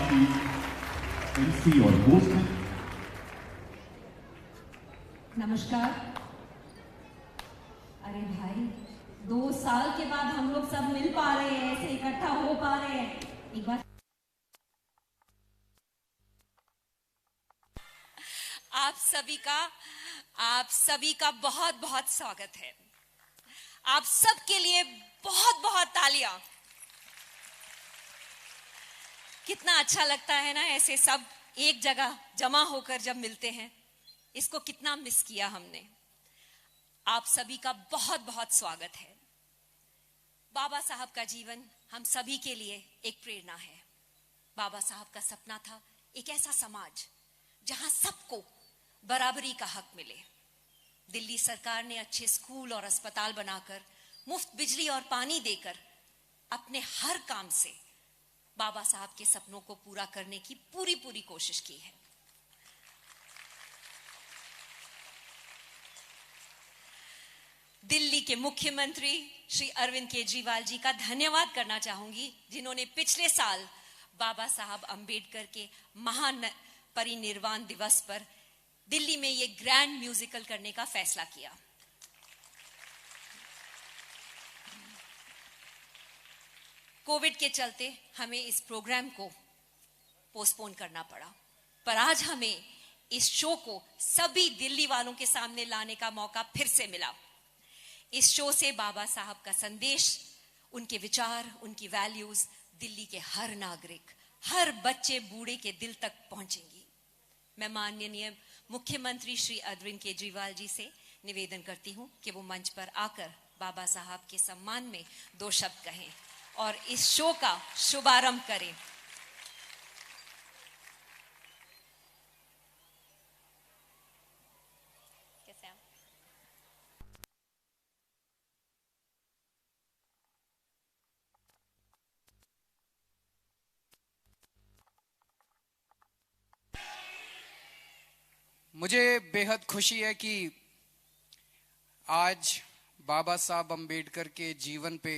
आपकी एमसी और होस्ट हैं। नमस्कार। अरे भाई, 2 साल के बाद हम लोग सब मिल पा रहे हैं, ऐसे इकट्ठा हो पा रहे हैं। एक बार आप सभी का बहुत बहुत स्वागत है। आप सबके लिए बहुत बहुत तालियां। कितना अच्छा लगता है ना ऐसे सब एक जगह जमा होकर जब मिलते हैं। इसको कितना मिस किया हमने। आप सभी का बहुत बहुत स्वागत है। बाबा साहब का जीवन हम सभी के लिए एक प्रेरणा है। बाबा साहब का सपना था एक ऐसा समाज जहां सबको बराबरी का हक मिले। दिल्ली सरकार ने अच्छे स्कूल और अस्पताल बनाकर, मुफ्त बिजली और पानी देकर अपने हर काम से बाबा साहब के सपनों को पूरा करने की पूरी कोशिश की है। दिल्ली के मुख्यमंत्री श्री अरविंद केजरीवाल जी का धन्यवाद करना चाहूंगी, जिन्होंने पिछले साल बाबा साहब अंबेडकर के महान परिनिर्वाण दिवस पर दिल्ली में ये ग्रैंड म्यूजिकल करने का फैसला किया। कोविड के चलते हमें इस प्रोग्राम को पोस्टपोन करना पड़ा, पर आज हमें इस शो को सभी दिल्ली वालों के सामने लाने का मौका फिर से मिला। इस शो से बाबा साहब का संदेश, उनके विचार, उनकी वैल्यूज दिल्ली के हर नागरिक, हर बच्चे बूढ़े के दिल तक पहुंचेंगी। मैं माननीय मुख्यमंत्री श्री अरविंद केजरीवाल जी से निवेदन करती हूं कि वो मंच पर आकर बाबा साहब के सम्मान में 2 शब्द कहें और इस शो का शुभारंभ करें। कैसे आप? मुझे बेहद खुशी है कि आज बाबा साहब अंबेडकर के जीवन पे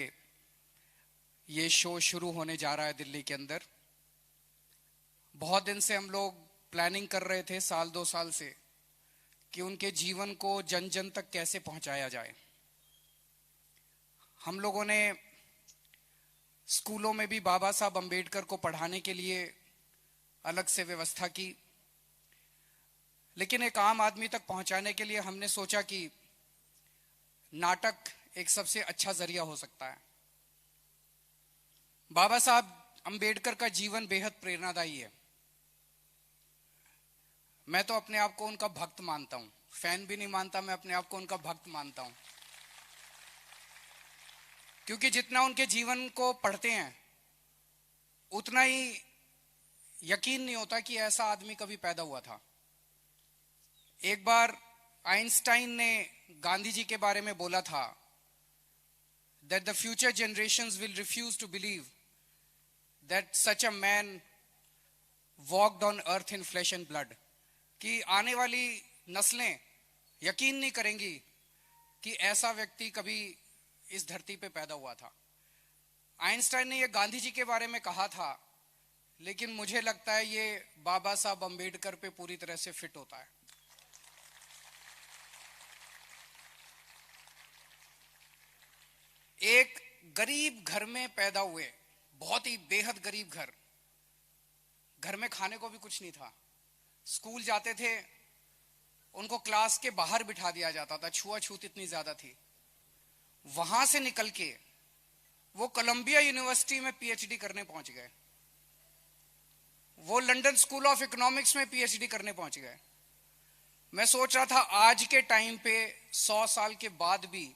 ये शो शुरू होने जा रहा है दिल्ली के अंदर। बहुत दिन से हम लोग प्लानिंग कर रहे थे, 1-2 साल से, कि उनके जीवन को जन जन तक कैसे पहुंचाया जाए। हम लोगों ने स्कूलों में भी बाबा साहब अंबेडकर को पढ़ाने के लिए अलग से व्यवस्था की, लेकिन एक आम आदमी तक पहुंचाने के लिए हमने सोचा कि नाटक एक सबसे अच्छा जरिया हो सकता है। बाबा साहब अंबेडकर का जीवन बेहद प्रेरणादायी है। मैं तो अपने आप को उनका भक्त मानता हूं, फैन भी नहीं मानता, मैं अपने आप को उनका भक्त मानता हूं, क्योंकि जितना उनके जीवन को पढ़ते हैं उतना ही यकीन नहीं होता कि ऐसा आदमी कभी पैदा हुआ था। एक बार आइंस्टाइन ने गांधी जी के बारे में बोला था that the future generations will refuse to believe that such a man walked on earth in flesh and blood, कि आने वाली नस्लें यकीन नहीं करेंगी कि ऐसा व्यक्ति कभी इस धरती पे पैदा हुआ था। आइंस्टाइन ने ये गांधी जी के बारे में कहा था, लेकिन मुझे लगता है ये बाबा साहब अंबेडकर पे पूरी तरह से फिट होता है। एक गरीब घर में पैदा हुए, बहुत ही बेहद गरीब घर में खाने को भी कुछ नहीं था। स्कूल जाते थे, उनको क्लास के बाहर बिठा दिया जाता था, छुआछूत इतनी ज्यादा थी। वहां से निकल के वो कोलंबिया यूनिवर्सिटी में पीएचडी करने पहुंच गए, वो लंदन स्कूल ऑफ इकोनॉमिक्स में पीएचडी करने पहुंच गए। मैं सोच रहा था आज के टाइम पे 100 साल के बाद भी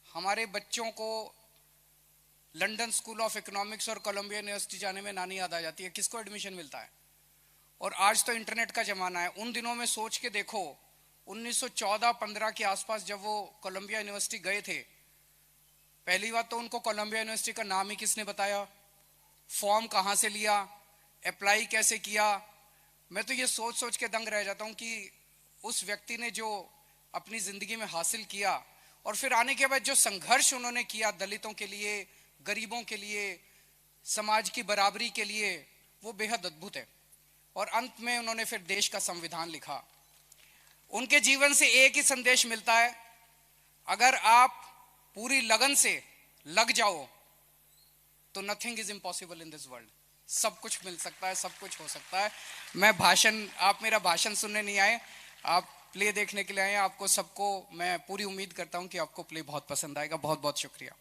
हमारे बच्चों को लंदन स्कूल ऑफ इकोनॉमिक्स और कोलंबिया यूनिवर्सिटी जाने में नानी याद आ जाती है, किसको एडमिशन मिलता है। और आज तो इंटरनेट का जमाना है। उन दिनों में सोच के देखो, 1914-15 के आसपास जब वो कोलंबिया यूनिवर्सिटी गए थे, पहली बात तो उनको कोलंबिया यूनिवर्सिटी का नाम ही किसने बताया, फॉर्म कहाँ से लिया, अप्लाई कैसे किया। मैं तो ये सोच सोच के दंग रह जाता हूँ कि उस व्यक्ति ने जो अपनी जिंदगी में हासिल किया और फिर आने के बाद जो संघर्ष उन्होंने किया दलितों के लिए, गरीबों के लिए, समाज की बराबरी के लिए, वो बेहद अद्भुत है। और अंत में उन्होंने फिर देश का संविधान लिखा। उनके जीवन से एक ही संदेश मिलता है, अगर आप पूरी लगन से लग जाओ तो nothing is impossible in this world. सब कुछ मिल सकता है, सब कुछ हो सकता है। आप मेरा भाषण सुनने नहीं आए, आप प्ले देखने के लिए आए। आपको सबको मैं पूरी उम्मीद करता हूं कि आपको प्ले बहुत पसंद आएगा। बहुत बहुत शुक्रिया।